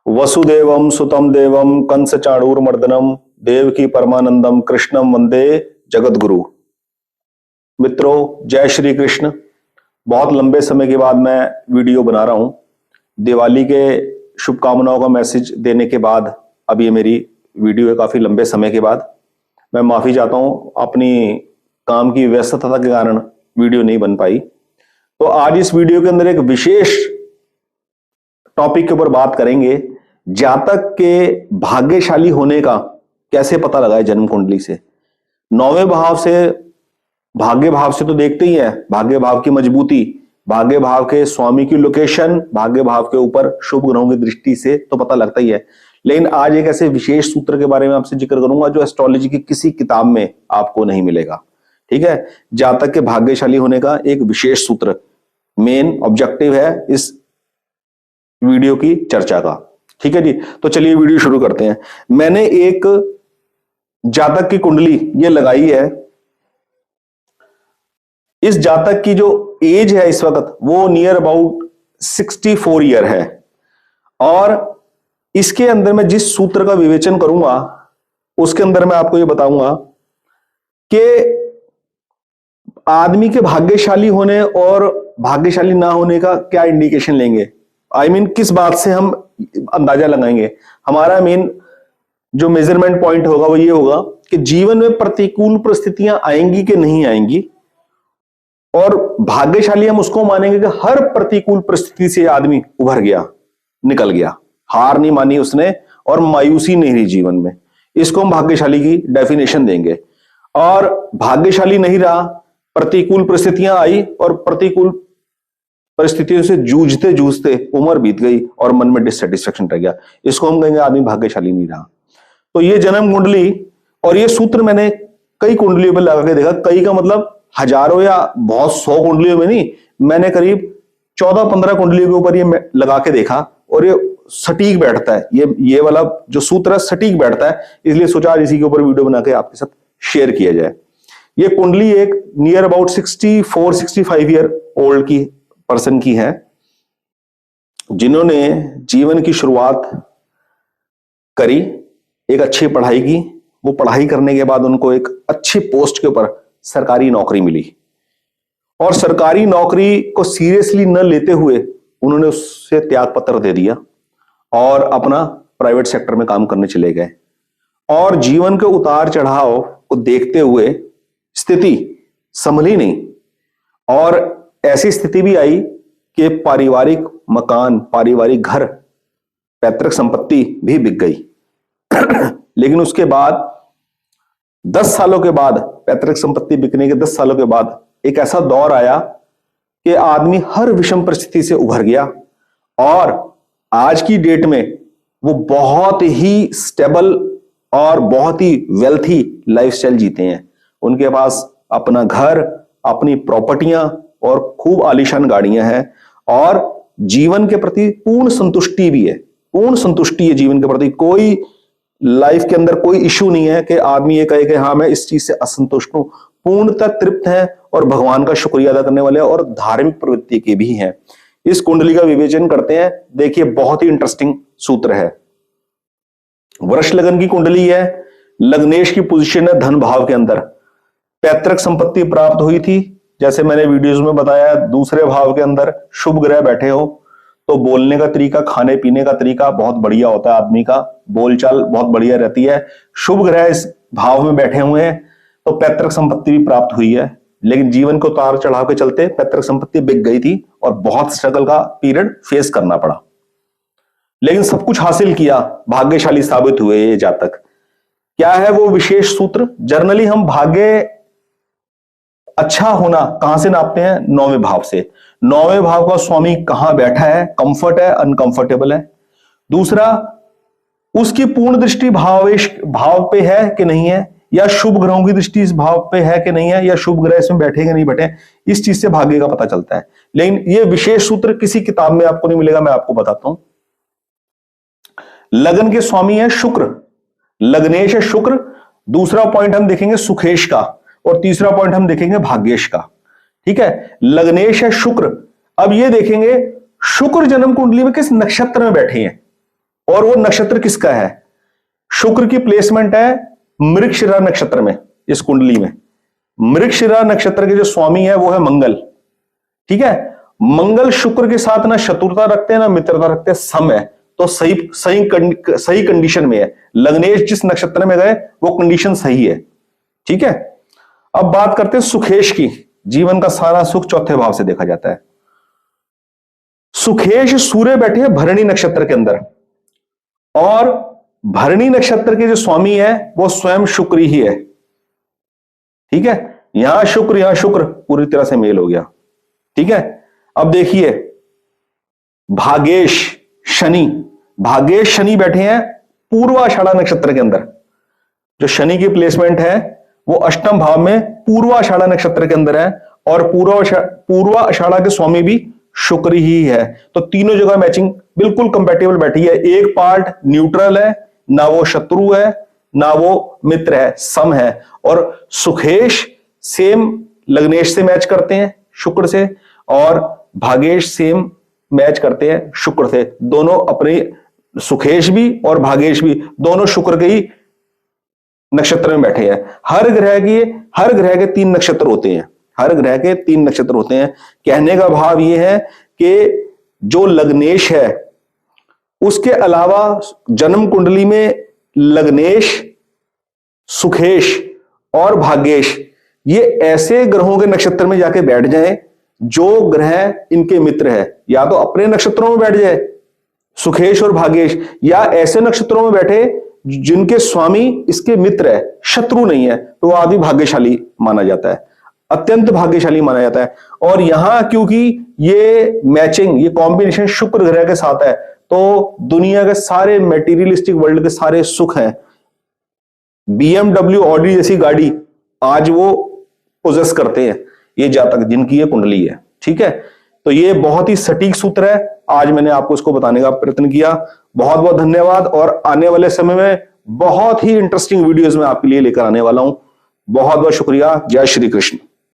वसुदेवम सुतम देवम कंस चाणूरमर्दनम देवकी परमानंदम कृष्णम वंदे जगतगुरु। मित्रों, जय श्री कृष्ण। बहुत लंबे समय के बाद मैं वीडियो बना रहा हूं। दिवाली के शुभकामनाओं का मैसेज देने के बाद अब ये मेरी वीडियो है, काफी लंबे समय के बाद। मैं माफी चाहता हूं, अपनी काम की व्यस्तता के कारण वीडियो नहीं बन पाई। तो आज इस वीडियो के अंदर एक विशेष टॉपिक के ऊपर बात करेंगे, जातक के भाग्यशाली होने का कैसे पता लगाए जन्म कुंडली से। 9वें भाव से, भाग्य भाव से तो देखते ही है, भाग्य भाव की मजबूती, भाग्य भाव के स्वामी की लोकेशन, भाग्य भाव के ऊपर शुभ ग्रहों की दृष्टि से तो पता लगता ही है। लेकिन आज एक ऐसे विशेष सूत्र के बारे में आपसे जिक्र करूंगा जो एस्ट्रोलॉजी की किसी किताब में आपको नहीं मिलेगा। ठीक है, जातक के भाग्यशाली होने का एक विशेष सूत्र मेन ऑब्जेक्टिव है इस वीडियो की चर्चा का। ठीक है जी, तो चलिए वीडियो शुरू करते हैं। मैंने एक जातक की कुंडली ये लगाई है। इस जातक की जो एज है इस वक्त वो नियर अबाउट 64 ईयर है, और इसके अंदर मैं जिस सूत्र का विवेचन करूंगा उसके अंदर मैं आपको ये बताऊंगा कि आदमी के भाग्यशाली होने और भाग्यशाली ना होने का क्या इंडिकेशन लेंगे। I mean, किस बात से हम अंदाजा लगाएंगे। हमारा मेन जो मेजरमेंट पॉइंट होगा वो ये होगा कि जीवन में प्रतिकूल परिस्थितियां आएंगी कि नहीं आएंगी, और भाग्यशाली हम उसको मानेंगे कि हर प्रतिकूल परिस्थिति से आदमी उभर गया, निकल गया, हार नहीं मानी उसने और मायूसी नहीं रही जीवन में। इसको हम भाग्यशाली की डेफिनेशन देंगे। और भाग्यशाली नहीं रहा, प्रतिकूल परिस्थितियां आई और प्रतिकूल परिस्थितियों से जूझते जूझते उम्र बीत गई और मन में डिससेटिस्फेक्शन रह गया, इसको हम कहेंगे आदमी भाग्यशाली नहीं रहा। तो ये जन्म कुंडली और ये सूत्र मैंने कई कुंडलियों पर लगा के देखा। कई का मतलब हजारों या बहुत 100 कुंडलियों में नहीं, मैंने करीब 14-15 कुंडलियों के ऊपर ये लगा के देखा और ये सटीक बैठता है। ये वाला जो सूत्र है सटीक बैठता है, इसलिए सोचा आज इसी के ऊपर वीडियो बना के आपके साथ शेयर किया जाए। ये कुंडली एक नियर अबाउट 64-65 ईयर ओल्ड की पर्सन की है, जिन्होंने जीवन की शुरुआत करी एक अच्छी पढ़ाई की। वो पढ़ाई करने के बाद उनको एक अच्छी पोस्ट के ऊपर सरकारी नौकरी मिली, और सरकारी नौकरी को सीरियसली न लेते हुए उन्होंने उससे त्याग पत्र दे दिया और अपना प्राइवेट सेक्टर में काम करने चले गए। और जीवन के उतार चढ़ाव को देखते हुए स्थिति संभली नहीं, और ऐसी स्थिति भी आई कि पारिवारिक मकान, पारिवारिक घर, पैतृक संपत्ति भी बिक गई। लेकिन उसके बाद 10 सालों के बाद, पैतृक संपत्ति बिकने के 10 सालों के बाद एक ऐसा दौर आया कि आदमी हर विषम परिस्थिति से उभर गया, और आज की डेट में वो बहुत ही स्टेबल और बहुत ही वेल्थी लाइफस्टाइल जीते हैं। उनके पास अपना घर, अपनी प्रॉपर्टियां और खूब आलीशान गाड़ियां हैं, और जीवन के प्रति पूर्ण संतुष्टि भी है। पूर्ण संतुष्टि है जीवन के प्रति। कोई लाइफ के अंदर कोई इश्यू नहीं है कि आदमी ये कहे कि हाँ मैं इस चीज से असंतुष्ट हूं। पूर्णतः तृप्त है और भगवान का शुक्रिया अदा करने वाले और धार्मिक प्रवृत्ति के भी हैं। इस कुंडली का विवेचन करते हैं। देखिए, बहुत ही इंटरेस्टिंग सूत्र है। वृष लगन की कुंडली है, लग्नेश की पोजीशन है धन भाव के अंदर, पैतृक संपत्ति प्राप्त हुई थी। जैसे मैंने वीडियोस में बताया, दूसरे भाव के अंदर शुभ ग्रह बैठे हो तो बोलने का तरीका, खाने पीने का तरीका बहुत बढ़िया होता है, आदमी का बोलचाल बहुत बढ़िया रहती है। शुभ ग्रह इस भाव में बैठे हुए हैं तो पैतृक संपत्ति भी प्राप्त हुई है, लेकिन जीवन को उतार चढ़ाव के चलते पैतृक संपत्ति बिक गई थी और बहुत स्ट्रगल का पीरियड फेस करना पड़ा। लेकिन सब कुछ हासिल किया, भाग्यशाली साबित हुए ये जातक। क्या है वो विशेष सूत्र? जनरली हम भाग्य अच्छा होना कहां से नापते हैं? 9वें भाव से। 9वें भाव का स्वामी कहां बैठा है, कंफर्ट है, अनकंफर्टेबल है। दूसरा, उसकी पूर्ण दृष्टि भाव पे है कि नहीं है, या शुभ ग्रहों की दृष्टि इस भाव पे है कि नहीं है, या शुभ ग्रह इसमें बैठे कि नहीं बैठे, इस चीज से भाग्य का पता चलता है। लेकिन यह विशेष सूत्र किसी किताब में आपको नहीं मिलेगा, मैं आपको बताता हूं। लगन के स्वामी है शुक्र, लग्नेश है शुक्र। दूसरा पॉइंट हम देखेंगे सुखेश का, और तीसरा पॉइंट हम देखेंगे भाग्येश का। ठीक है, लग्नेश है शुक्र। अब ये देखेंगे शुक्र जन्म कुंडली में किस नक्षत्र में बैठे हैं, और वो नक्षत्र किसका है? शुक्र की प्लेसमेंट है मृगशिरा नक्षत्र में। इस कुंडली में मृगशिरा नक्षत्र के जो स्वामी है वो है मंगल। ठीक है, मंगल शुक्र के साथ ना शत्रुता रखते हैं ना मित्रता रखते हैं, सम है। तो सही कंडीशन में है। लग्नेश जिस नक्षत्र में गए वो कंडीशन सही है। ठीक है, अब बात करते हैं सुखेश की। जीवन का सारा सुख चौथे भाव से देखा जाता है। सुखेश सूर्य बैठे हैं भरणी नक्षत्र के अंदर, और भरणी नक्षत्र के जो स्वामी है वो स्वयं शुक्र ही है। ठीक है, यहां शुक्र पूरी तरह से मेल हो गया। ठीक है, अब देखिए भागेश शनि बैठे हैं पूर्वाषाढ़ा नक्षत्र के अंदर। जो शनि की प्लेसमेंट है वो अष्टम भाव में पूर्वाषाढ़ा नक्षत्र के अंदर है, और पूर्वाषाढ़ा के स्वामी भी शुक्र ही है। तो तीनों जगह मैचिंग बिल्कुल कंपैटिबल बैठी है। एक पार्ट न्यूट्रल है, ना वो शत्रु है ना वो मित्र है, सम है। और सुखेश सेम लग्नेश से मैच करते हैं शुक्र से, और भागेश सेम मैच करते हैं शुक्र से। दोनों अपने सुखेश भी और भागेश भी दोनों शुक्र के ही नक्षत्र में बैठे हैं। हर ग्रह के 3 नक्षत्र होते हैं। हर ग्रह के 3 नक्षत्र होते हैं। कहने का भाव यह है कि जो लग्नेश है उसके अलावा जन्म कुंडली में लग्नेश, सुखेश और भाग्येश ये ऐसे ग्रहों के नक्षत्र में जाके बैठ जाएं जो ग्रह इनके मित्र है। या तो अपने नक्षत्रों में बैठ जाए सुखेश और भाग्येश, या ऐसे नक्षत्रों में बैठे जिनके स्वामी इसके मित्र है, शत्रु नहीं है, तो वो आदि भाग्यशाली माना जाता है, अत्यंत भाग्यशाली माना जाता है। और यहां क्योंकि ये मैचिंग, ये कॉम्बिनेशन शुक्र ग्रह के साथ है, तो दुनिया के सारे मेटीरियलिस्टिक वर्ल्ड के सारे सुख हैं। BMW, ऑडी जैसी गाड़ी आज वो पोजेस करते हैं ये जातक जिनकी ये कुंडली है। ठीक है, तो ये बहुत ही सटीक सूत्र है। आज मैंने आपको इसको बताने का प्रयत्न किया। बहुत बहुत धन्यवाद, और आने वाले समय में बहुत ही इंटरेस्टिंग वीडियोस में आपके लिए लेकर आने वाला हूं। बहुत बहुत शुक्रिया। जय श्री कृष्ण।